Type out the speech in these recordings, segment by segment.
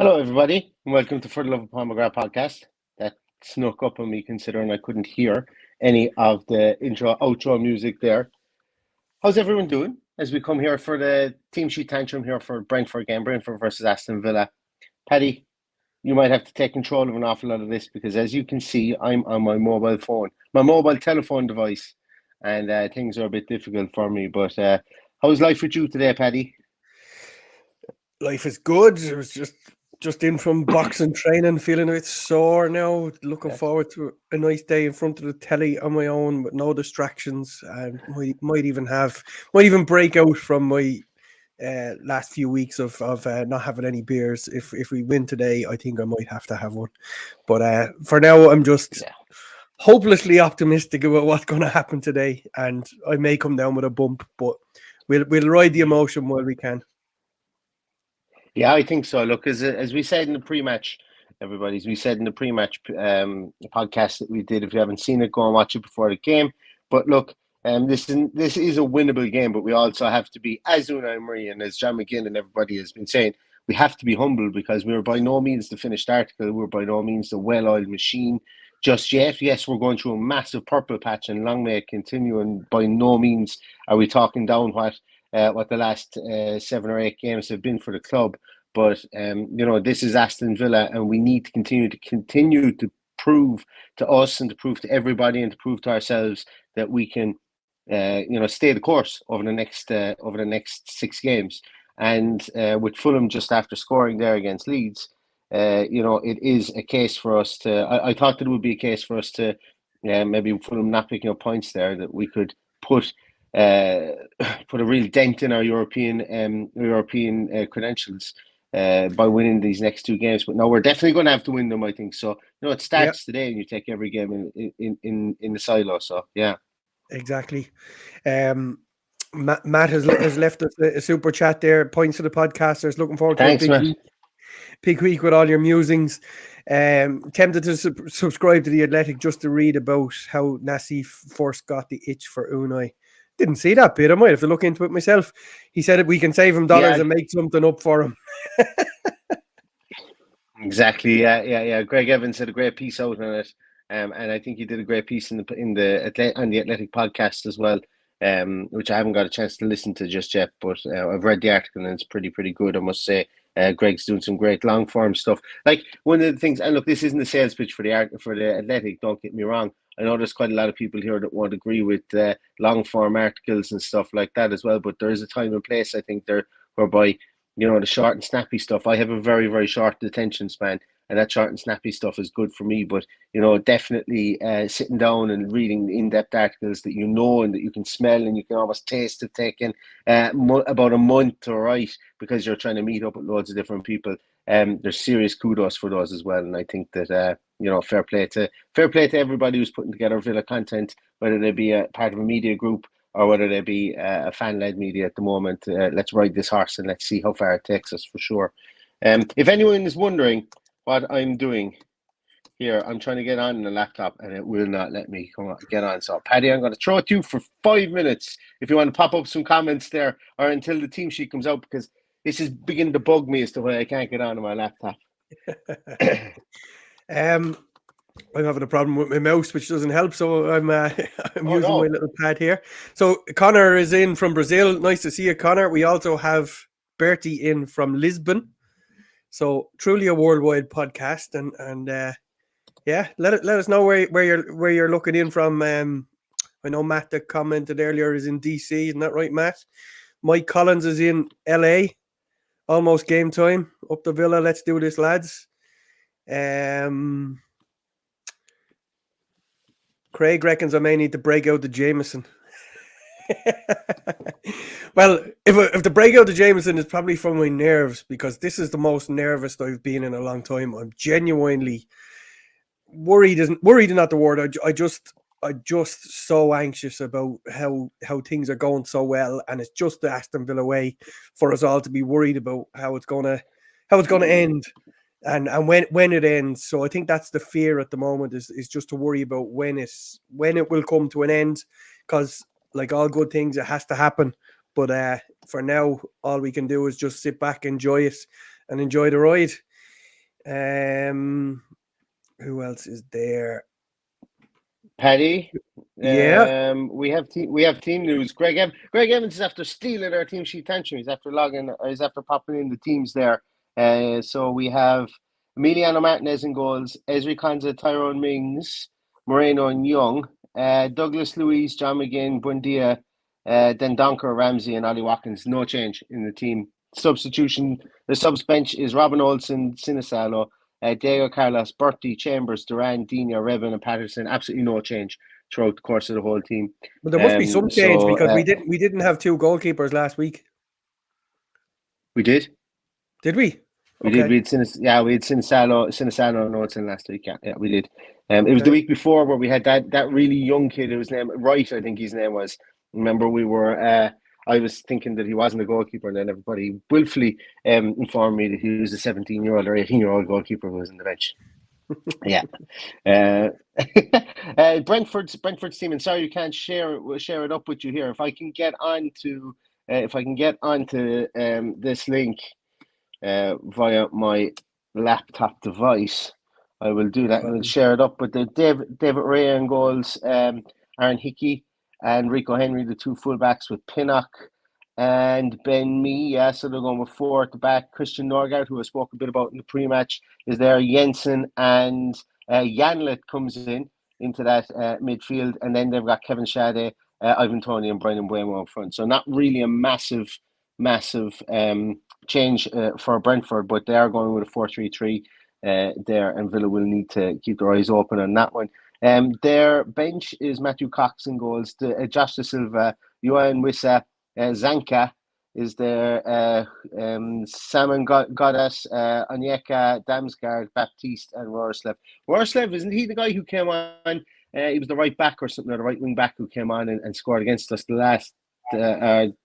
Hello, everybody, and welcome to For the Love of Paul McGrath podcast. That snuck up on me considering I couldn't hear any of the intro, outro music there. How's everyone doing as we come here for the team sheet tantrum here for Brentford game, Brentford versus Aston Villa? Paddy, you might have to take control of an awful lot of this because as you can see, I'm on my mobile phone, my mobile telephone device, and things are a bit difficult for me. But how's life with you today, Paddy? Life is good. It was just in from boxing training, feeling a bit sore now. Looking Yes. forward to a nice day in front of the telly on my own with no distractions, and might even break out from my last few weeks of not having any beers. If we win today, I think I might have to have one. But for now, I'm just hopelessly optimistic about what's going to happen today, and I may come down with a bump, but we'll ride the emotion while we can. Yeah, I think so. Look, as we said in the pre-match, everybody, as we said in the pre-match podcast that we did, if you haven't seen it, go and watch it before the game. But look, this is a winnable game, but we also have to be, as Unai Emery and as John McGinn and everybody has been saying, we have to be humble because we're by no means the finished article. We're by no means the well-oiled machine just yet. Yes, we're going through a massive purple patch, and long may it continue. And by no means are we talking down what the last 7 or 8 games have been for the club. But this is Aston Villa, and we need to continue to prove to us and to prove to everybody and to prove to ourselves that we can, stay the course over the next 6 games. And with Fulham just after scoring there against Leeds, it is a case for us to. I thought that it would be a case for us to maybe Fulham not picking up points there, that we could put a real dent in our European credentials by winning these next 2 games. But no, we're definitely going to have to win them, I think. So it starts today, and you take every game in the silo. So yeah, exactly. Matt has left us a super chat there. Points to the podcasters. Looking forward to thanks, a Matt. big week with all your musings. Tempted to subscribe to The Athletic just to read about how Nassif first got the itch for Unai. Didn't see that bit. I might have to look into it myself. He said that we can save him dollars and make something up for him. Exactly. Yeah. Greg Evans had a great piece out on it, and I think he did a great piece on the Athletic podcast as well, which I haven't got a chance to listen to just yet. But I've read the article and it's pretty good, I must say. Greg's doing some great long form stuff. Like one of the things, and look, this isn't a sales pitch for the Athletic. Don't get me wrong. I know there's quite a lot of people here that won't agree with long form articles and stuff like that as well. But there is a time and place, I think, there whereby the short and snappy stuff. I have a very, very short attention span, and that short and snappy stuff is good for me. But definitely sitting down and reading in-depth articles that and that you can smell and you can almost taste have taken about a month to write because you're trying to meet up with loads of different people. There's serious kudos for those as well, and I think that fair play to everybody who's putting together Villa content, whether they be a part of a media group or whether they be a fan-led media at the moment. Let's ride this horse and let's see how far it takes us for sure. If anyone is wondering what I'm doing here, I'm trying to get on the laptop and it will not let me get on. So, Paddy, I'm going to throw it to you for 5 minutes if you want to pop up some comments there or until the team sheet comes out, because this is beginning to bug me as to why I can't get on my laptop. I'm having a problem with my mouse, which doesn't help. So I'm using my little pad here. So Connor is in from Brazil. Nice to see you, Connor. We also have Bertie in from Lisbon. So truly a worldwide podcast, and let us know where you're looking in from. I know Matt that commented earlier is in DC, isn't that right, Matt? Mike Collins is in LA. Almost game time. Up the Villa. Let's do this, lads. Craig reckons I may need to break out the Jameson. Well, if the breakout of Jameson is probably from my nerves, because this is the most nervous I've been in a long time. I'm genuinely worried. Worried is not the word. I just so anxious about how things are going so well, and it's just the Aston Villa way for us all to be worried about how it's gonna end. And when it ends. So I think that's the fear at the moment is just to worry about when it will come to an end, because like all good things, it has to happen. But for now, all we can do is just sit back, enjoy it, and enjoy the ride. Who else is there? Paddy. Yeah. We have team news. Greg Evans is after stealing our team sheet. Tantrum. He's after he's after popping in the teams there. So we have Emiliano Martinez in goals, Ezri Konza, Tyrone Mings, Moreno and Young, Douglas Luiz, John McGinn, Buendia, then Donker, Ramsey, and Ollie Watkins. No change in the team. Substitution. The subs bench is Robin Olsen, Sinisalo, Diego Carlos, Bertie, Chambers, Duran, Dina, Revan, and Patterson. Absolutely no change throughout the course of the whole team. But there must be some change because we didn't have two goalkeepers last week. We did. Did we? We did. We had Sinisalo and Olsen last week. Yeah, we did. It was the week before where we had that really young kid. It was named Wright, I think his name was. Remember, we were. I was thinking that he wasn't a goalkeeper, and then everybody willfully informed me that he was a 17-year-old or 18-year-old goalkeeper who was on the bench. Yeah. Brentford's team, and sorry you can't share it up with you here. If I can get onto this link via my laptop device, I will do that and share it up with the David Ray in goals, Aaron Hickey and Rico Henry, the two fullbacks, with Pinnock and Ben Mee. Yeah, so they're going with four at the back. Christian Norgard, who I spoke a bit about in the pre-match, is there. Jensen and Janlet comes into that midfield, and then they've got Kevin Shade, Ivan Toney, and Brian Mbeumo up front. So not really a massive change for Brentford, but they are going with a 4-3-3 there, and Villa will need to keep their eyes open on that one. Their bench is Matthew Cox in goals, Josh Da Silva, Johan Wissa, Zanka is there, Salmon Godas, Onyeka, Damsgaard, Baptiste, and Roerslev. Roerslev, isn't he the guy who came on? He was the right back or something, or the right wing back who came on and scored against us the last in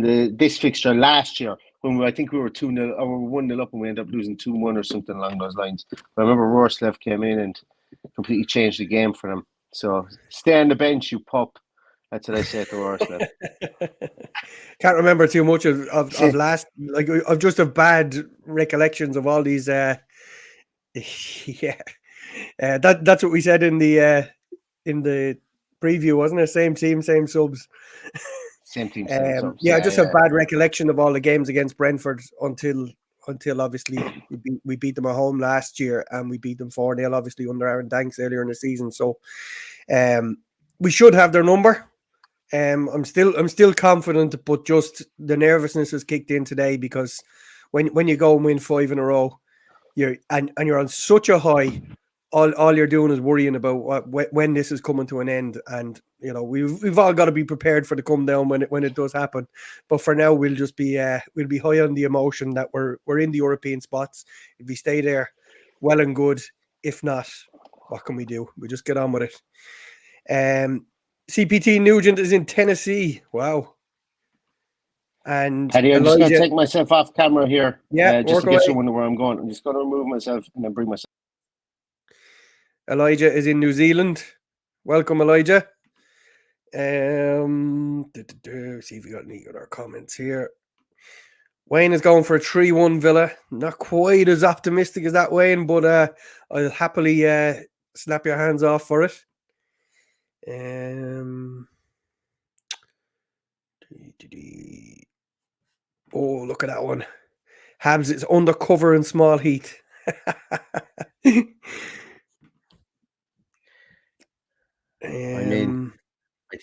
this fixture last year, when I think we were 2-0 or 1-0 up and we ended up losing 2-1 or something along those lines. But I remember Roerslev came in and completely changed the game for them. So stay on the bench, you pup. That's what I say to Roerslev. Can't remember too much of last, like of just of bad recollections of all these. That's what we said in the preview, wasn't it? Same team, same subs. Same team, same subs. Yeah, I just have bad recollection of all the games against Brentford until obviously we beat them at home last year, and we beat them 4-0 obviously under Aaron Danks earlier in the season. So we should have their number. I'm still confident, but just the nervousness has kicked in today, because when you go and win 5 in a row, you're on such a high. All you're doing is worrying about when this is coming to an end, and you know we've all got to be prepared for the come down when it does happen. But for now, we'll just be high on the emotion that we're in the European spots. If we stay there, well and good. If not, what can we do? We just get on with it. CPT Nugent is in Tennessee. Wow. And Paddy, I'm just going to take myself off camera here. Yeah, just in case you wonder where I'm going. I'm just going to remove myself and then bring myself. Elijah is in New Zealand. Welcome, Elijah. See if we got any other comments here. Wayne is going for a 3-1 Villa. Not quite as optimistic as that, Wayne, but I'll happily snap your hands off for it. Oh, look at that one. Habs is undercover in small heat.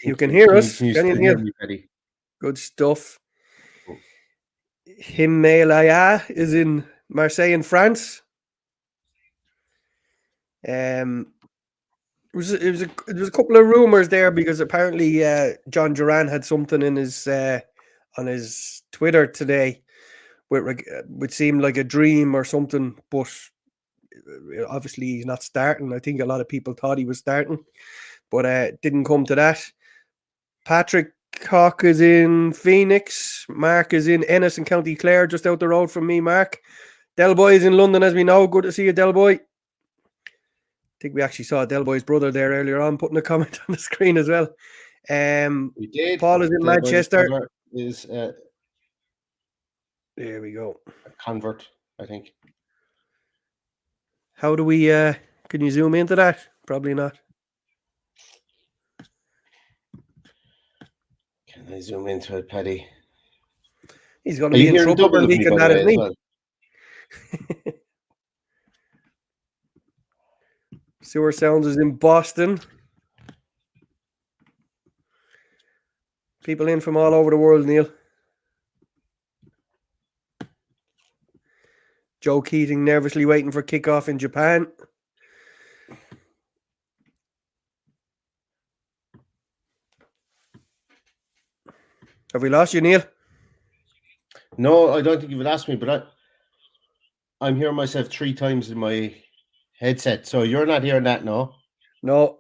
You can hear us. Can you hear me, Paddy? Good stuff. Himalaya is in Marseille in France. There was a couple of rumors there, because apparently John Duran had something in his on his Twitter today, which seemed like a dream or something, but obviously he's not starting. I think a lot of people thought he was starting, but it didn't come to that. Patrick Cock is in Phoenix. Mark is in Ennis in County Clare, just out the road from me, Mark. Del Boy is in London, as we know. Good to see you, Del Boy. I think we actually saw Del Boy's brother there earlier on, putting a comment on the screen as well. We did. Paul is in Del Manchester. Is there we go. A convert, I think. How do we? Can you zoom into that? Probably not. Can I zoom into it, Paddy? He's going to Are be you in hearing trouble for double of me, leaking by the that, way, isn't as he? well? Sewer Sounds is in Boston. People in from all over the world, Neil. Joe Keating nervously waiting for kickoff in Japan. Have we lost you, Neil? No, I don't think you've asked me, but I'm hearing myself 3 times in my headset, so you're not hearing that, no? No,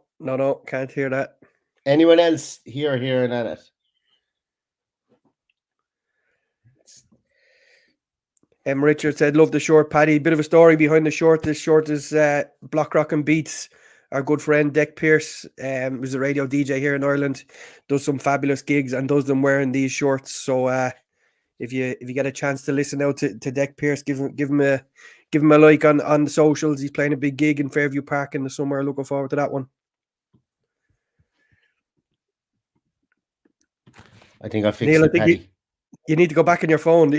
can't hear that. Anyone else hearing that? Richard said, love the short, Paddy. Bit of a story behind the short. This short is Block Rock and Beats. Our good friend Deck Pearce, who's a radio DJ here in Ireland, does some fabulous gigs and does them wearing these shorts. So if you get a chance to listen out to Deck Pearce, give him a like on the socials. He's playing a big gig in Fairview Park in the summer. Looking forward to that one. I think I fixed Neil, it, I think Paddy. you need to go back on your phone.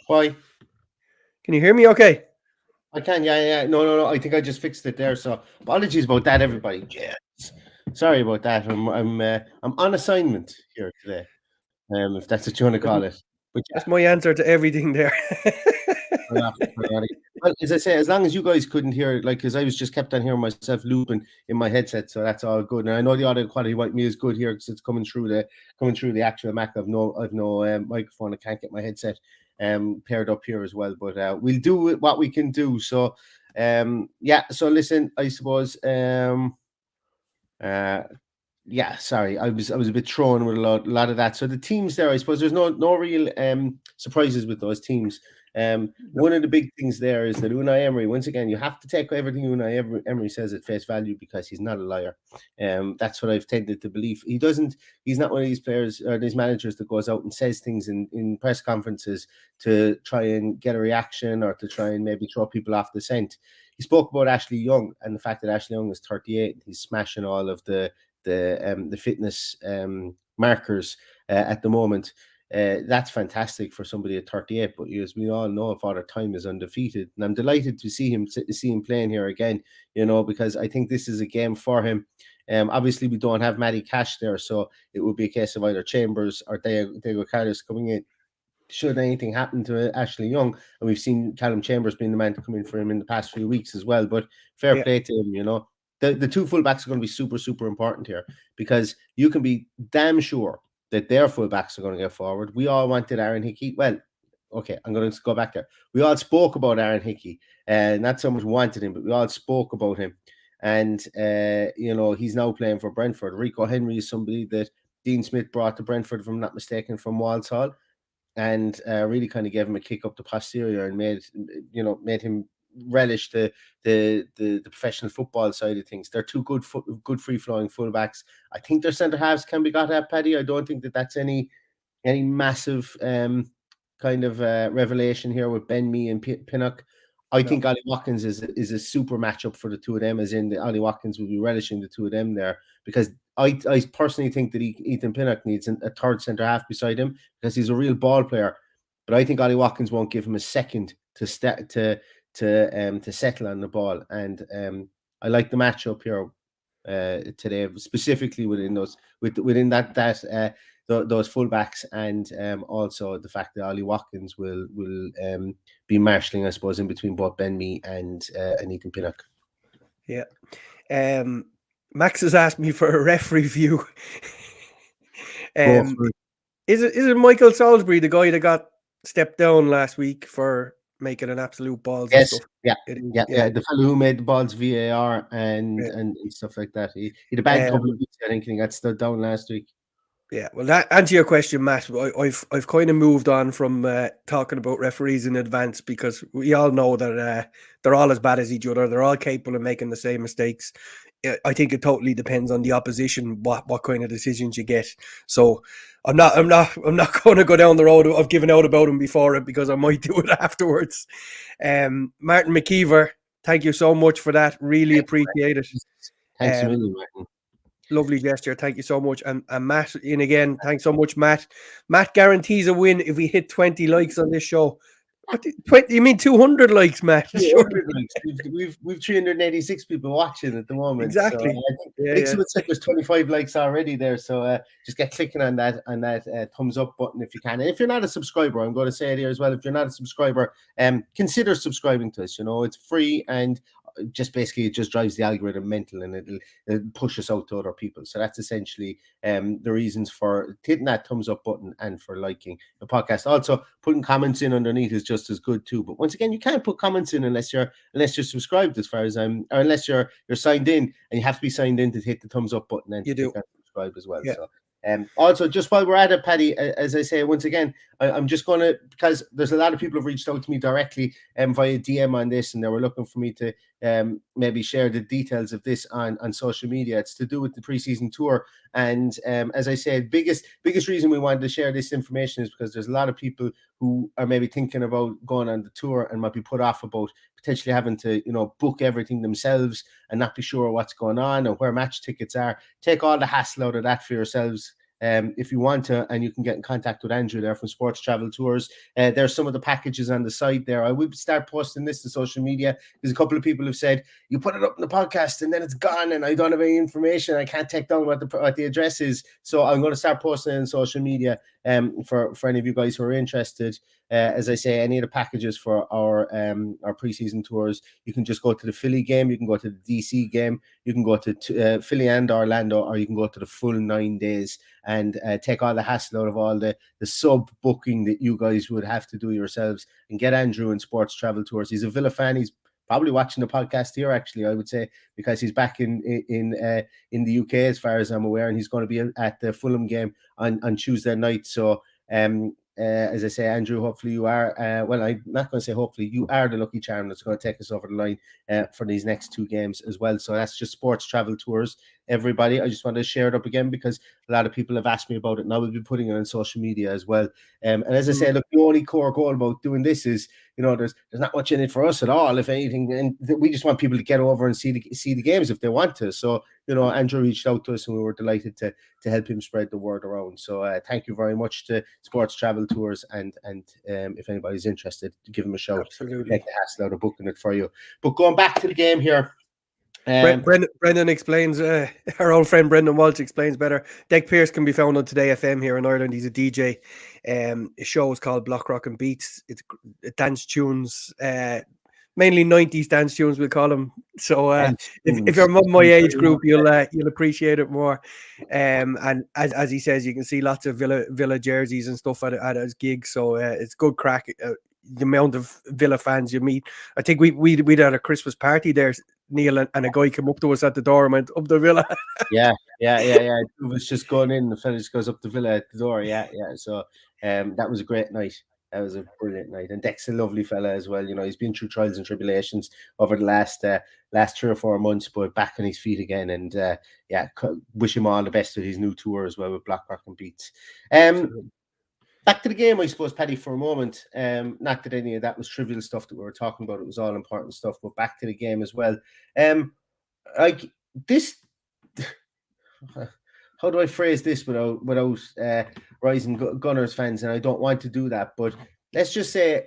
Why? Can you hear me okay? I can, yeah. No. I think I just fixed it there. So apologies about that, everybody. Yes. Sorry about that. I'm on assignment here today. If that's what you want to call it. But yeah, That's my answer to everything there. well, as I say, as long as you guys couldn't hear it, like, because I was just kept on hearing myself looping in my headset, so that's all good. And I know the audio quality might be as good here because it's coming through the actual Mac. I've no microphone. I can't get my headset paired up here as well. But we'll do what we can do. So yeah. So listen, I suppose yeah, sorry, I was a bit thrown with a lot of that. So the teams there, I suppose there's no real surprises with those teams. One of the big things there is that Unai Emery, once again, you have to take everything Unai Emery says at face value because he's not a liar. That's what I've tended to believe. He's not one of these players or these managers that goes out and says things in press conferences to try and get a reaction or to try and maybe throw people off the scent. He spoke about Ashley Young and the fact that Ashley Young is 38. He's smashing all of the fitness markers at the moment. That's fantastic for somebody at 38, but as we all know, Father Time is undefeated, and I'm delighted to see him playing here again. Because I think this is a game for him. Obviously, we don't have Matty Cash there, so it would be a case of either Chambers or Diego Carlos coming in should anything happen to Ashley Young. And we've seen Callum Chambers being the man to come in for him in the past few weeks as well. But fair play to him, The two fullbacks are going to be super, super important here because you can be damn sure that their fullbacks are going to get forward. We all wanted Aaron Hickey. Well, okay, I'm going to go back there. We all spoke about Aaron Hickey, and not so much wanted him, but we all spoke about him. And, he's now playing for Brentford. Rico Henry is somebody that Dean Smith brought to Brentford, if I'm not mistaken, from Walsall, and really kind of gave him a kick up the posterior and made him relish the professional football side of things. They're two good free flowing fullbacks. I think their centre halves can be got at, Paddy. I don't think that's any massive kind of revelation here with Ben Mee and Pinnock. I think Ollie Watkins is a super matchup for the two of them, as in Ollie Watkins will be relishing the two of them there, because I personally think that Ethan Pinnock needs a third centre half beside him because he's a real ball player. But I think Ollie Watkins won't give him a second to settle on the ball. And I like the matchup here today, specifically within those those fullbacks, and also the fact that Ollie Watkins will be marshalling, I suppose, in between both Ben Mee and Ethan Pinnock. Yeah. Max has asked me for a ref review. Is it Michael Salisbury, the guy that got stepped down last week for making an absolute balls of stuff? Yeah. The fellow who made the balls VAR and stuff like that. He had a bad couple of weeks, I think, and he got stood down last week. Yeah, well, that answer your question, Matt. I've kind of moved on from talking about referees in advance because we all know that they're all as bad as each other. They're all capable of making the same mistakes. I think it totally depends on the opposition, what kind of decisions you get. So I'm not going to go down the road of giving out about him before it, because I might do it afterwards. Martin McKeever Thank you so much for that. Really appreciate it. Thanks a million, Martin. Lovely gesture. Thank you so much. And Matt in again. Thanks so much, Matt. Matt guarantees a win if we hit 20 likes on this show. What 20? You mean 200 likes, Matt? 200 likes. We've 386 people watching at the moment. Exactly. So I think someone said there's 25 likes already there. So just get clicking on that thumbs up button if you can. And if you're not a subscriber, I'm going to say it here as well. If you're not a subscriber, consider subscribing to us. You know, it's free, and just basically it just drives the algorithm mental, and it'll push us out to other people. So that's essentially the reasons for hitting that thumbs up button and for liking the podcast. Also, putting comments in underneath is just as good too. But once again, you can't put comments in unless you're subscribed, as far as or unless you're signed in, and you have to be signed in to hit the thumbs up button and you do subscribe as well. Yeah. So also, just while we're at it, Paddy, as I say, once again, I'm just going to, because there's a lot of people who have reached out to me directly via DM on this, and they were looking for me to maybe share the details of this on social media. It's to do with the preseason tour. And as I said, biggest reason we wanted to share this information is because there's a lot of people who are maybe thinking about going on the tour and might be put off about potentially having to, book everything themselves and not be sure what's going on or where match tickets are. Take all the hassle out of that for yourselves. If you want to, and you can get in contact with Andrew there from Sports Travel Tours. There's some of the packages on the site there. I will start posting this to social media. There's a couple of people who've said, you put it up in the podcast and then it's gone and I don't have any information. I can't take down what the address is. So I'm going to start posting it on social media for any of you guys who are interested. As I say, any of the packages for our preseason tours, you can just go to the Philly game, you can go to the DC game, you can go to Philly and Orlando, or you can go to the full 9 days and take all the hassle out of all the sub booking that you guys would have to do yourselves, and get Andrew in Sports Travel Tours. He's a Villa fan. He's probably watching the podcast here, actually, I would say, because he's back in the UK, as far as I'm aware, and he's going to be at the Fulham game on Tuesday night. So as I say, Andrew, hopefully you are, well, I'm not going to say hopefully, you are the lucky charm that's going to take us over the line for these next two games as well. So that's just Sports Travel Tours, everybody. I just want to share it up again because a lot of people have asked me about it, and I will be putting it on social media as well. And as I say, look, the only core goal about doing this is, there's not much in it for us at all, if anything, and we just want people to get over and see the games if they want to. So, Andrew reached out to us, and we were delighted to help him spread the word around. So thank you very much to Sports Travel Tours, and if anybody's interested, give him a shout. Absolutely. Take the hassle out of booking it for you. But going back to the game here, Brendan explains, our old friend Brendan Walsh explains better. Dec Pearce can be found on Today FM here in Ireland. He's a DJ. His show is called Block Rock and Beats. It's dance tunes, mainly 90s dance tunes, we'll call them. So if you're among my age group, you'll appreciate it more. And as he says, you can see lots of Villa jerseys and stuff at his gigs. So it's good crack. The amount of Villa fans you meet. I think we had a Christmas party there, Neil, and a guy came up to us at the door and went, up the Villa. Yeah. It was just going in, the fella just goes up the Villa at the door. Yeah. So that was a great night. That was a brilliant night. And Dec's a lovely fella as well. He's been through trials and tribulations over the last 3 or 4 months, but back on his feet again. And wish him all the best with his new tour as well with Black Rock and Beats. Back to the game, I suppose, Paddy, for a moment. Not that any of that was trivial stuff that we were talking about. It was all important stuff, but back to the game as well. Like this, how do I phrase this without rising Gunners fans? And I don't want to do that, but let's just say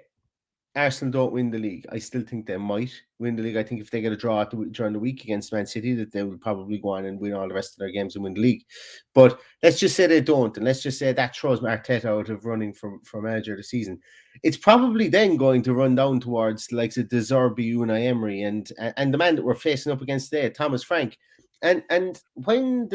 Arsenal don't win the league. I still think they might win the league. I think if they get a draw during the week against Man City, that they will probably go on and win all the rest of their games and win the league. But let's just say they don't, and let's just say that throws Arteta out of running for manager of the season. It's probably then going to run down towards like the De Zerbi, Unai Emery, and the man that we're facing up against today, Thomas Frank. And when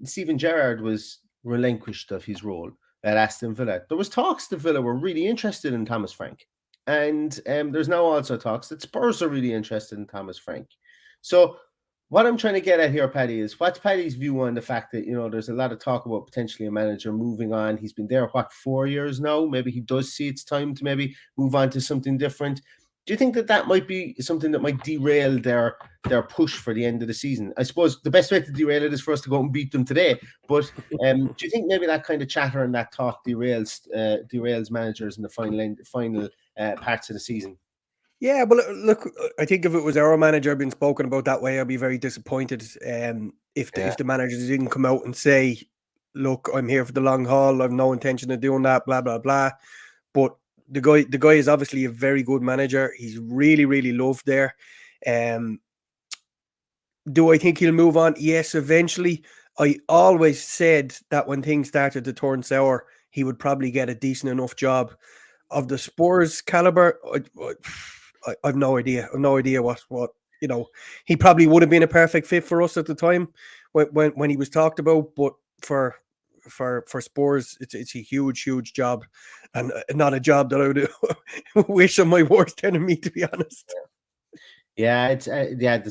Steven Gerrard was relinquished of his role at Aston Villa, there was talks that Villa were really interested in Thomas Frank. And there's now also talks that Spurs are really interested in Thomas Frank. So what I'm trying to get at here, Paddy, is what's Paddy's view on the fact that, there's a lot of talk about potentially a manager moving on. He's been there, 4 years now? Maybe he does see it's time to maybe move on to something different. Do you think that might be something that might derail their push for the end of the season? I suppose the best way to derail it is for us to go and beat them today. But do you think maybe that kind of chatter and that talk derails managers in the final parts of the season? Yeah, but look, I think if it was our manager being spoken about that way, I'd be very disappointed. Yeah, If the manager didn't come out and say, "Look, I'm here for the long haul. I've no intention of doing that." Blah blah blah. But the guy is obviously a very good manager. He's really really loved there. Um, do I think he'll move on? Yes, eventually. I always said that when things started to turn sour, he would probably get a decent enough job. Of the Spurs caliber, I've no idea. I've no idea what you know. He probably would have been a perfect fit for us at the time when he was talked about, but for for Spurs, it's a huge job, and not a job that I would wish on my worst enemy, to be honest. yeah, it's yeah.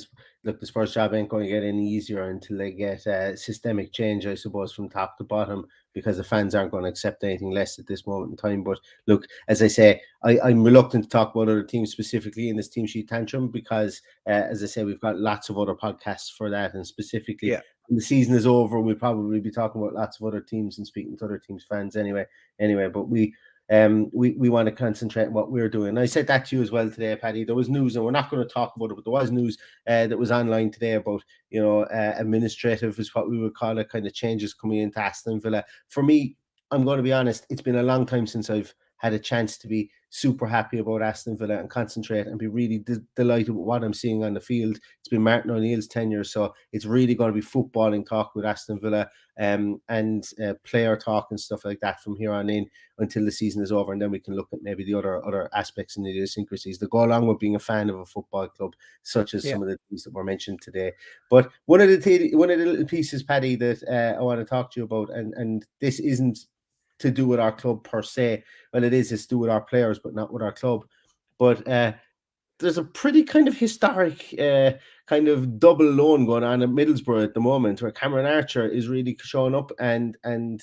Look, the Spurs job ain't going to get any easier until they get systemic change, I suppose, from top to bottom, because the fans aren't going to accept anything less at this moment in time. But look, as I say, I'm reluctant to talk about other teams specifically in this team sheet tantrum because, as I say, we've got lots of other podcasts for that, and specifically Yeah, when the season is over, we'll probably be talking about lots of other teams and speaking to other teams' fans anyway. Anyway, but we want to concentrate on what we're doing. I said that to you as well today, Paddy. There was news, and we're not going to talk about it, but there was news that was online today about, administrative is what we would call it, kind of changes coming into Aston Villa. For me, I'm going to be honest, it's been a long time since I've had a chance to be super happy about Aston Villa and concentrate and be really delighted with what I'm seeing on the field. It's been Martin O'Neill's tenure, so it's really going to be footballing talk with Aston Villa, and player talk and stuff like that from here on in until the season is over, and then we can look at maybe the other aspects and the idiosyncrasies that go along with being a fan of a football club, such as yeah. some of the things that were mentioned today. But one of the little pieces, Paddy, that I want to talk to you about, and this isn't to do with our club per se. Well, it is. It's to do with our players, but not with our club. But there's a pretty kind of historic kind of double loan going on at Middlesbrough at the moment, where Cameron Archer is really showing up, and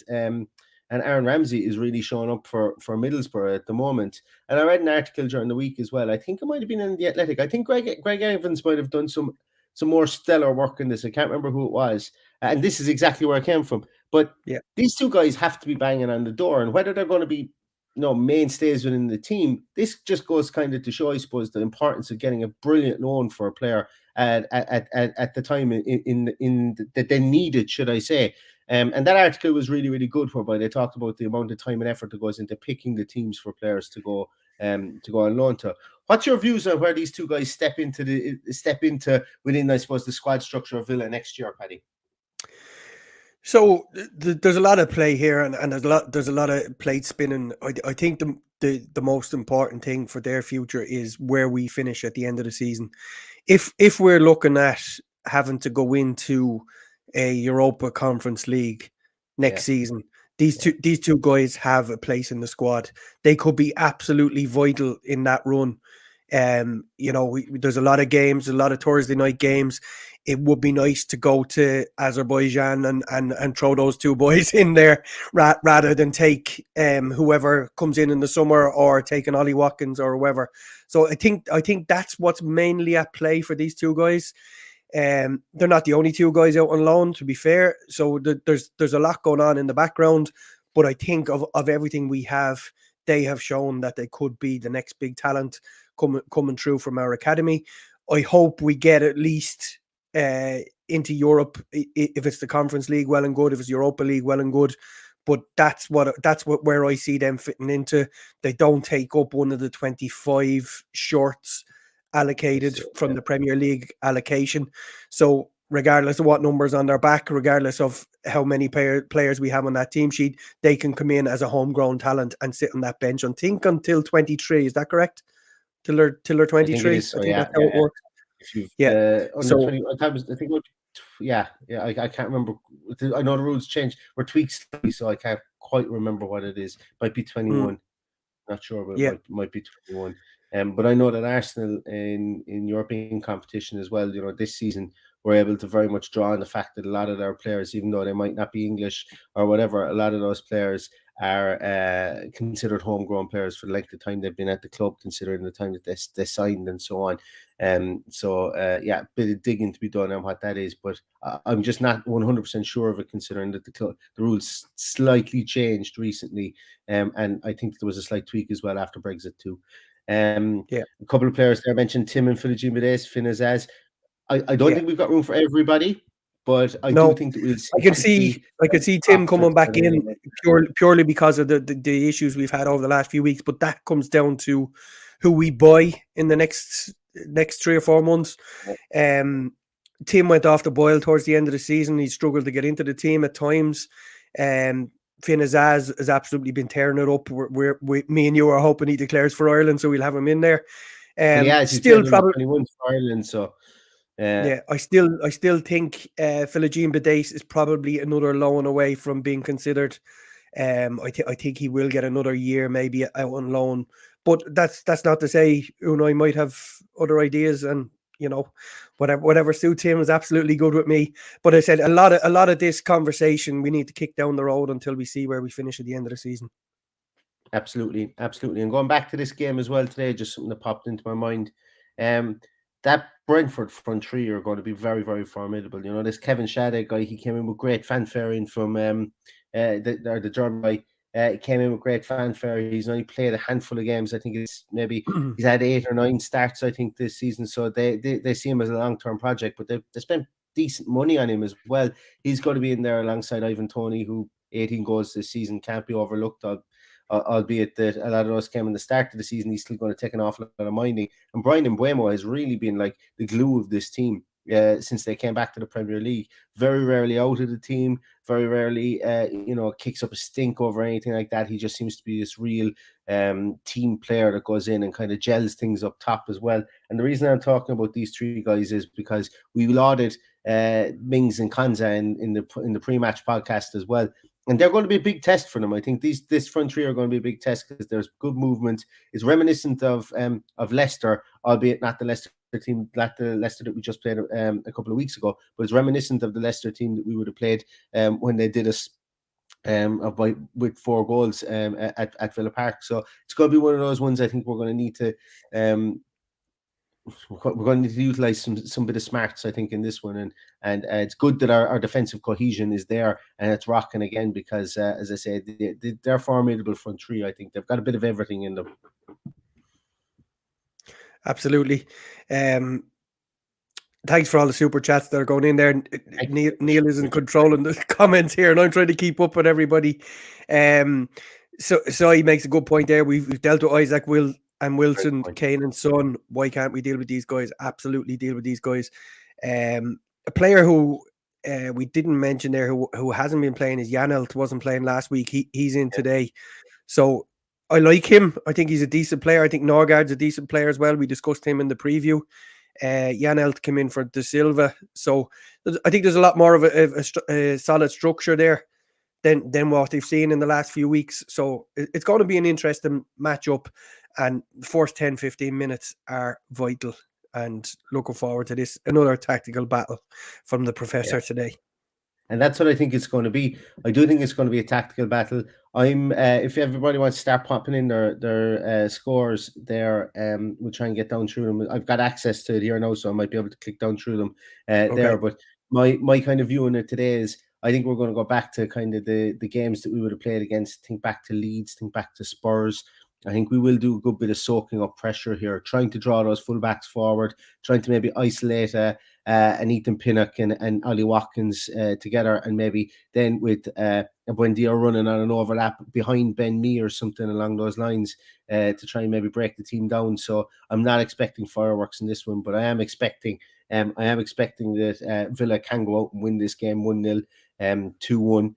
Aaron Ramsey is really showing up for Middlesbrough at the moment. And I read an article during the week as well. I think it might have been in the Athletic. I think Greg Evans might have done some more stellar work in this. I can't remember who it was, and this is exactly where I came from. But Yeah. these two guys have to be banging on the door, and whether they're going to be mainstays within the team. This just goes kind of to show, I suppose, the importance of getting a brilliant loan for a player at the time in that they needed, should I say. And that article was really, really good, whereby they talked about the amount of time and effort that goes into picking the teams for players to go on loan to. What's your views on where these two guys step into within, I suppose, the squad structure of Villa next year, Paddy? So there's a lot of play here, and there's a lot of plate spinning. I think the most important thing for their future is where we finish at the end of the season. If we're looking at having to go into a Europa Conference League Yeah, next season, yeah, these two guys have a place in the squad. They could be absolutely vital in that run. There's a lot of games, a lot of Thursday night games. It would be nice to go to Azerbaijan and throw those two boys in there rather than take whoever comes in the summer, or taking Ollie Watkins or whoever. So I think that's what's mainly at play for these two guys. They're not the only two guys out on loan, to be fair. So there's a lot going on in the background, but I think of everything we have, they have shown that they could be the next big talent coming through from our academy. I hope we get at least into Europe. If it's the Conference League, well and good. If it's Europa League, well and good. But that's what where I see them fitting into. They don't take up one of the 25 shorts allocated from yeah. the Premier League allocation. So regardless of what numbers on their back, regardless of how many players we have on that team sheet, they can come in as a homegrown talent and sit on that bench. I think until 23. Is that correct? Till they're I think it 23. is. I So think yeah, that's how yeah, it yeah. works. If you've Yeah. under So 20, I think it would, yeah, yeah. I can't remember. I know the rules changed or tweaked slightly, so I can't quite remember what it is. Might be mm, 21. Not sure, but it yeah, might be 21. But I know that Arsenal in European competition as well, this season were able to very much draw on the fact that a lot of their players, even though they might not be English or whatever, a lot of those players are considered homegrown players for the length of time they've been at the club, considering the time that they signed and so on. Yeah, a bit of digging to be done on what that is, but I'm just not 100% sure of it, considering that the rules slightly changed recently, and I think there was a slight tweak as well after Brexit too. Yeah. A couple of players there mentioned Tim and Philogene Finn Azaz. I don't Yeah. think we've got room for everybody, but I do No, think that we'll I can see Tim top for coming back in the purely because of the issues we've had over the last few weeks. But that comes down to who we buy in the next 3 or 4 months. Tim went off the boil towards the end of the season. He struggled to get into the team at times. Finn Azaz has absolutely been tearing it up. Me and you are hoping he declares for Ireland, so we'll have him in there. he's Still playing under probably 21 for Ireland, so yeah, I still think Philogene Bidace is probably another loan away from being considered. I think he will get another year maybe out on loan, but that's not to say Unai might have other ideas, and whatever suits him is absolutely good with me. But I said a lot of this conversation we need to kick down the road until we see where we finish at the end of the season. Absolutely. And going back to this game as well today, just something that popped into my mind. That Brentford front three are going to be very, very formidable. This Kevin Shadegg guy, he came in with great fanfare in from the German guy. Came in with great fanfare. He's only played a handful of games. I think he's had 8 or 9 starts, I think, this season. So they see him as a long-term project, but they spent decent money on him as well. He's going to be in there alongside Ivan Toney, who 18 goals this season can't be overlooked, albeit that a lot of us came in the start of the season. He's still going to take an awful lot of minding. And Brian Mbeumo has really been like the glue of this team since they came back to the Premier League. Very rarely out of the team, very rarely, kicks up a stink over anything like that. He just seems to be this real team player that goes in and kind of gels things up top as well. And the reason I'm talking about these 3 guys is because we lauded Mings and Konza in the pre-match podcast as well. And they're going to be a big test for them. I think this front 3 are going to be a big test because there's good movement. It's reminiscent of Leicester, albeit not the Leicester team, not the Leicester that we just played a couple of weeks ago, but it's reminiscent of the Leicester team that we would have played when they did us with 4 goals at Villa Park. So it's going to be one of those ones I think we're going to need to utilize some bit of smarts, I think, in this one, and it's good that our defensive cohesion is there and it's rocking again because, as I said, they're formidable front 3. I think they've got a bit of everything in them. Absolutely. Thanks for all the super chats that are going in there. Neil isn't controlling the comments here, and I'm trying to keep up with everybody. So he makes a good point there. We've dealt with Isaac, Will, and Wilson, Kane and Son. Why can't we deal with these guys? Absolutely deal with these guys. A player who we didn't mention there who hasn't been playing is Janelt. Wasn't playing last week. He's in today. So I like him. I think he's a decent player. I think Norgaard's a decent player as well. We discussed him in the preview. Janelt came in for De Silva. So I think there's a lot more of a solid structure there than what they've seen in the last few weeks. So it's going to be an interesting matchup. And the first 10, 15 minutes are vital. And looking forward to this. Another tactical battle from the professor today. And that's what I think it's going to be. I do think it's going to be a tactical battle. If everybody wants to start popping in their scores there, we'll try and get down through them. I've got access to it here now, so I might be able to click down through them there. But my kind of view on it today is I think we're going to go back to kind of the games that we would have played against. Think back to Leeds, think back to Spurs. I think we will do a good bit of soaking up pressure here, trying to draw those fullbacks forward, trying to maybe isolate an Ethan Pinnock and Ollie Watkins together, and maybe then with Buendia running on an overlap behind Ben Mee or something along those lines to try and maybe break the team down. So I'm not expecting fireworks in this one, but I am expecting that Villa can go out and win this game 1-0, 2-1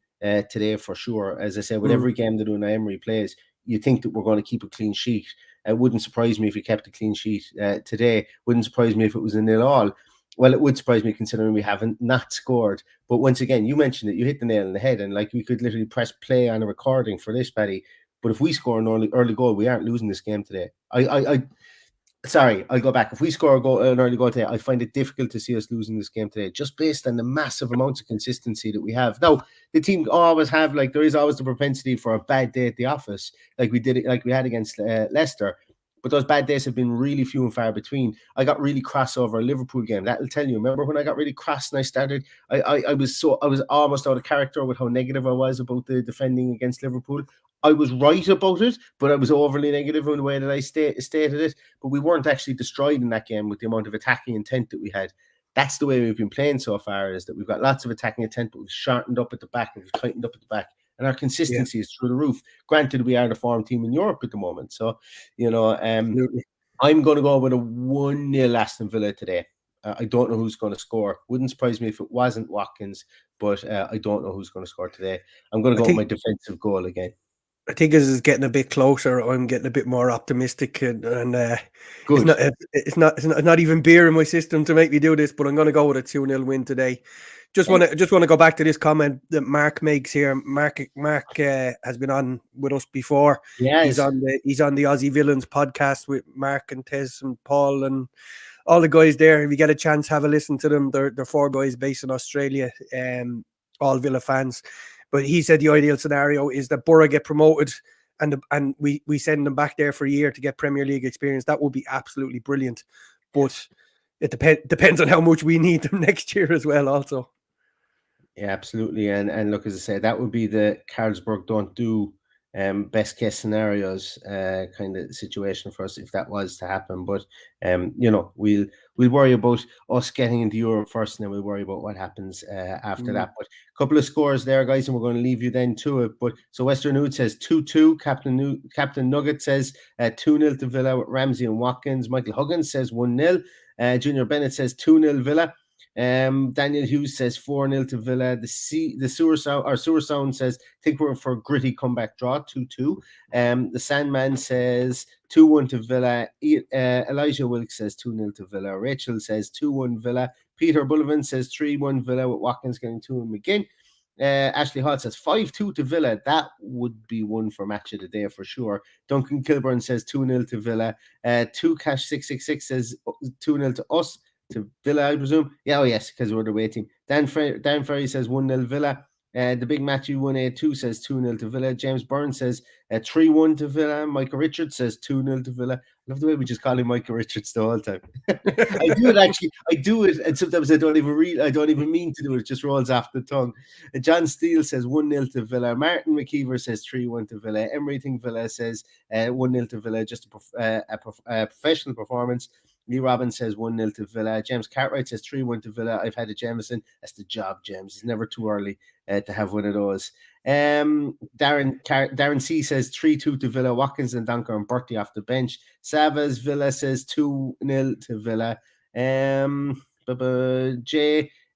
today for sure. As I said, with every game that Unai Emery plays, you think that we're going to keep a clean sheet. It wouldn't surprise me if we kept a clean sheet today. Wouldn't surprise me if it was a 0-0. Well, it would surprise me considering we haven't not scored. But once again, you mentioned it. You hit the nail on the head. And like we could literally press play on a recording for this, Paddy. But if we score an early goal, we aren't losing this game today. Sorry, I'll go back. If we score an early goal today, I find it difficult to see us losing this game today, just based on the massive amounts of consistency that we have. Now, the team always have, there is always the propensity for a bad day at the office, like we had against Leicester. But those bad days have been really few and far between. I got really cross over a Liverpool game. That'll tell you. Remember when I got really cross and I started? I was almost out of character with how negative I was about the defending against Liverpool. I was right about it, but I was overly negative in the way that I stated it. But we weren't actually destroyed in that game with the amount of attacking intent that we had. That's the way we've been playing so far, is that we've got lots of attacking intent, but we've sharpened up at the back and we've tightened up at the back. And our consistency is through the roof. Granted, we are the form team in Europe at the moment. So, I'm going to go with a 1-0 Aston Villa today. I don't know who's going to score. Wouldn't surprise me if it wasn't Watkins, but I don't know who's going to score today. I'm going to go with my defensive goal again. I think this is getting a bit closer. I'm getting a bit more optimistic, and it's not even beer in my system to make me do this. But I'm going to go with a 2-0 win today. Just want to go back to this comment that Mark makes here. Mark has been on with us before. Yes. He's on the Aussie Villains podcast with Mark and Tez and Paul and all the guys there. If you get a chance, have a listen to them. They're 4 guys based in Australia, all Villa fans. But he said the ideal scenario is that Borough get promoted and we send them back there for a year to get Premier League experience. That would be absolutely brilliant. But it depends on how much we need them next year as well also. Yeah, absolutely. And look, as I say, that would be the Carlsberg don't do best case scenarios kind of situation for us if that was to happen. But we'll worry about us getting into Europe first, and then we'll worry about what happens after that. But a couple of scores there, guys, and we're going to leave you then to it. But so Western Nude says 2-2. Captain Nugget says 2-0 to Villa with Ramsey and Watkins. Michael Huggins says 1-0. Junior Bennett says 2-0 Villa. Daniel Hughes says 4-0 to Villa. The Sewer Sound says, think we're for a gritty comeback draw, 2-2. The Sandman says 2-1 to Villa. Elijah Wilkes says 2-0 to Villa. Rachel says 2-1 Villa. Peter Bullivan says 3-1 Villa with Watkins getting 2 and McGinn. Ashley Hall says 5-2 to Villa. That would be one for match of the day for sure. Duncan Kilburn says 2-0 to Villa. 2Cash666 says 2-0 to us. To Villa, I presume. Yeah, oh yes, because we're the away team. Dan Ferry says 1-0 Villa. The Big Matthew 182 says 2-0 to Villa. James Burns says 3-1 to Villa. Michael Richards says 2-0 to Villa. I love the way we just call him Michael Richards the whole time. I do it actually. I do it, and sometimes I don't even mean to do it. It just rolls off the tongue. John Steele says 1-0 to Villa. Martin McKeever says 3-1 to Villa. Emerything Villa says 1-0 to Villa. Just a professional performance. Lee Robbins says 1-0 to Villa. James Cartwright says 3-1 to Villa. I've had a Jameson. That's the job, James. It's never too early to have one of those. Darren C says 3-2 to Villa. Watkins and Donker and Bertie off the bench. Savas Villa says 2-0 to Villa.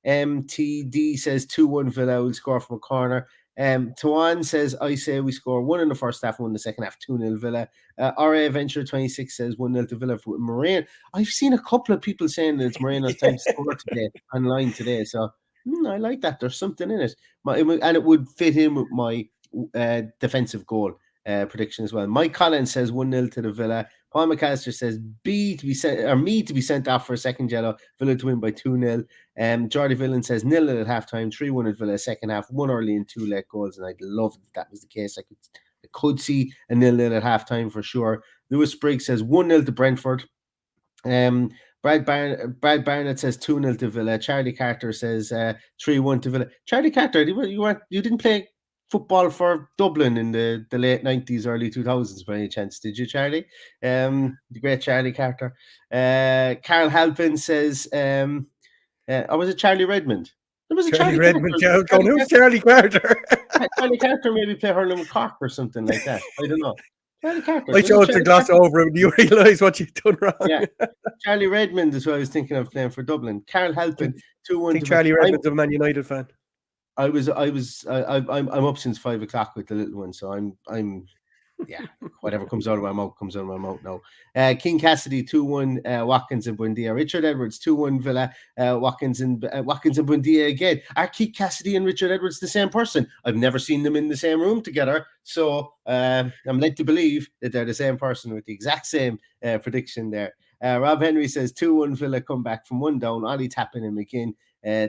JMTD says 2-1 Villa will score from a corner. Tawan says, I say we score 1 in the first half, 1 in the second half, 2-0 Villa. RA Venture 26 says 1-0 to Villa for Moran. I've seen a couple of people saying that it's Moreno's time to score today, online today. So I like that. There's something in it. And it would fit in with my defensive goal prediction as well. Mike Collins says 1-0 to the Villa. Paul McAllister says me to be sent off for a second yellow. Villa to win by 2-0. Jordy Villan says 0 at halftime, 3-1 at Villa second half, 1 early and 2 late goals, and I'd love if that was the case. I could see a 0-0 at halftime for sure. Lewis Spriggs says 1-0 to Brentford. Brad Barnett says 2-0 to Villa. Charlie Carter says 3-1 to Villa. Charlie Carter, you didn't play football for Dublin in the late 90s, early 2000s by any chance, did you, Charlie? The great Charlie Carter. Carl Halpin says, or was it Charlie Redmond? There was a Charlie Redmond. Who's Charlie Carter? Charlie Carter maybe play hurling with Cork or something like that. I don't know. Charlie Carter. I chose to gloss over him. You realise what you've done wrong. Yeah. Charlie Redmond is what I was thinking of playing for Dublin. Carl Halpin, 2-1. I think Charlie Redmond's a Man United fan. I'm up since 5 o'clock with the little one, so I'm yeah, whatever comes out of my mouth comes out of my mouth now. King Cassidy 2-1 Watkins and Buendia. Richard Edwards 2-1 Villa. Watkins and Buendia again. Are Keith Cassidy and Richard Edwards the same person? I've never seen them in the same room together, so I'm led to believe that they're the same person with the exact same prediction there. Rob Henry says 2-1 Villa come back from 1 down. Ollie Tappin and McGinn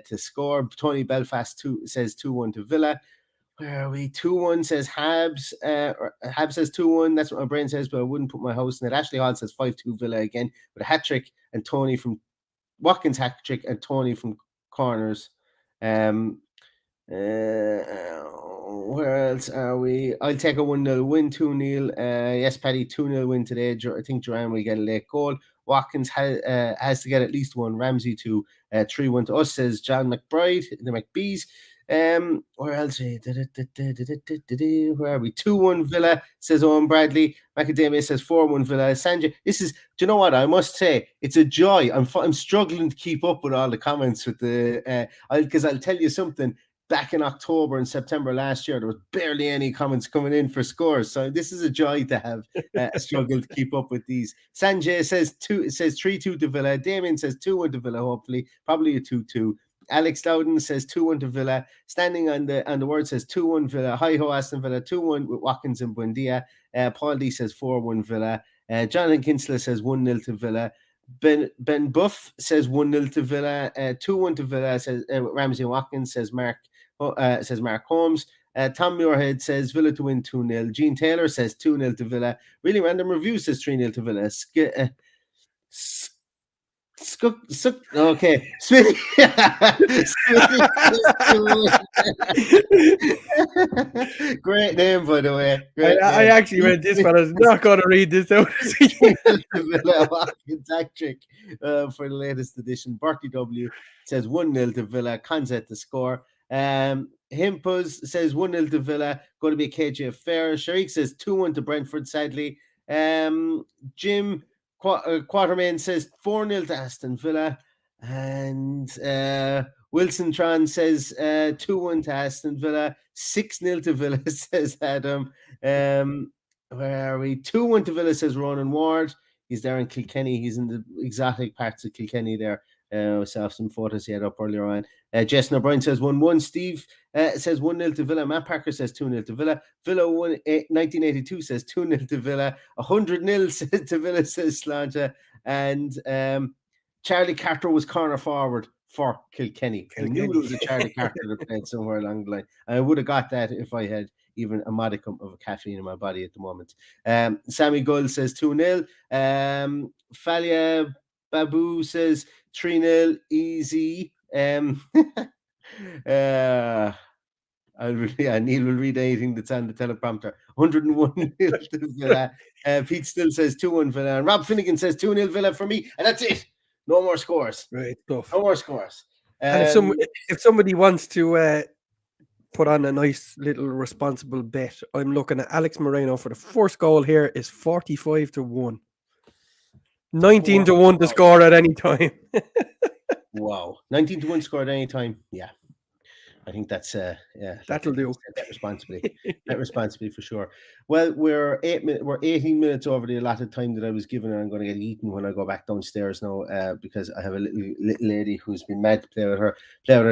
to score. Tony Belfast says 2-1 to Villa. where are we? 2-1 says Habs. Habs says 2-1. That's what my brain says, but I wouldn't put my house in it. Ashley Hall says 5-2 Villa again with a hat trick, and Tony from Watkins hat trick and Tony from corners. Where else are we? I'll take a 1-0 win, 2-0. Yes, Paddy, 2-0 win today. I think Duran will get a late goal. Watkins has to get at least one. Ramsey 2, 3-1 to us, says John McBride, the McBees. Where else? Where are we? 2-1 Villa, says Owen Bradley. Macadamia says 4-1 Villa. Sanjay, do you know what? I must say, it's a joy. I'm struggling to keep up with all the comments with the, because I'll tell you something. Back in October and September last year, there was barely any comments coming in for scores. So this is a joy to have a struggle to keep up with these. Sanjay says 3-2 to Villa. Damien says 2-1 to Villa, hopefully. Probably a 2-2. Alex Loudon says 2-1 to Villa. Standing on the word says 2-1 Villa. Hi-ho Aston Villa. 2-1 with Watkins and Buendia. Paul D says 4-1 Villa. Jonathan Kinsler says 1-0 to Villa. Ben Buff says 1-0 to Villa. 2-1 to Villa, says Ramsey Watkins, says Mark Holmes. Tom Muirhead says Villa to win 2-0. Gene Taylor says 2-0 to Villa. Really Random Review says 3-0 to Villa. Okay. Smithy. Great name, by the way. I actually read this one. I was not going to read this out. Villa Watkins hat trick for the latest edition. Bertie W says 1-0 to Villa. Conzet to score. Himpus says 1-0 to Villa. Going to be a KJ affair. Sharik says 2-1 to Brentford, sadly. Jim Quatermain says 4-0 to Aston Villa. And Wilson Tron says 2-1 to Aston Villa. 6-0 to Villa, says Adam. Where are we? 2-1 to Villa, says Ronan Ward. He's there in Kilkenny. He's in the exotic parts of Kilkenny there. I saw some photos he had up earlier on. Jason O'Brien says 1-1. Steve says 1-0 to Villa. Matt Parker says 2-0 to Villa. Villa 1982 says 2-0 to Villa. 100-0 to Villa, says Slanja. And Charlie Carter was corner forward for Kilkenny. I knew there was a Charlie Carter that played somewhere along the line. I would have got that if I had even a modicum of caffeine in my body at the moment. Sammy Gull says 2-0. Falia Babu says 3-0 easy. Neil will read anything that's on the teleprompter. 101 to Villa. Pete Still says 2-1 Villa. And Rob Finnegan says 2-0 Villa for me. And that's it. No more scores. Right, tough. No more scores. And if somebody wants to put on a nice little responsible bet, I'm looking at Alex Moreno for the first goal here is 45-1. 19-1 to score at any time. Wow. 19-1 score at any time. Yeah. I think that's that'll do. That responsibly for sure. Well, we're 18 minutes over the allotted time that I was given, and I'm going to get eaten when I go back downstairs now because I have a little lady who's been mad to play with her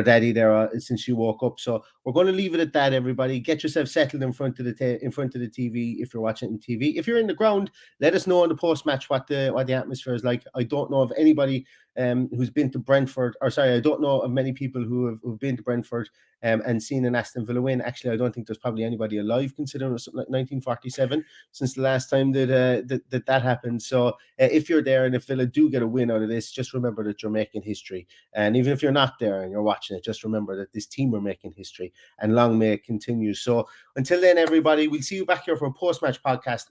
daddy there since she woke up. So we're going to leave it at that. Everybody, get yourself settled in front of the TV if you're watching on TV. If you're in the ground, let us know in the post match what the atmosphere is like. I don't know of anybody who's been to Brentford, I don't know of many people who've been to Brentford and seen an Aston Villa win. Actually, I don't think there's probably anybody alive, considering it was something like 1947 since the last time that happened. So if you're there and if Villa do get a win out of this, just remember that you're making history. And even if you're not there and you're watching it, just remember that this team are making history, and long may it continue. So until then, everybody, we'll see you back here for a post-match podcast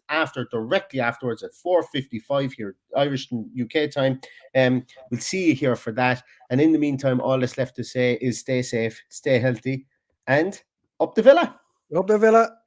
directly afterwards at 4:55 here, Irish and UK time. We'll see you here for that. And in the meantime, all that's left to say is stay safe, stay healthy, and up the Villa. Up the Villa.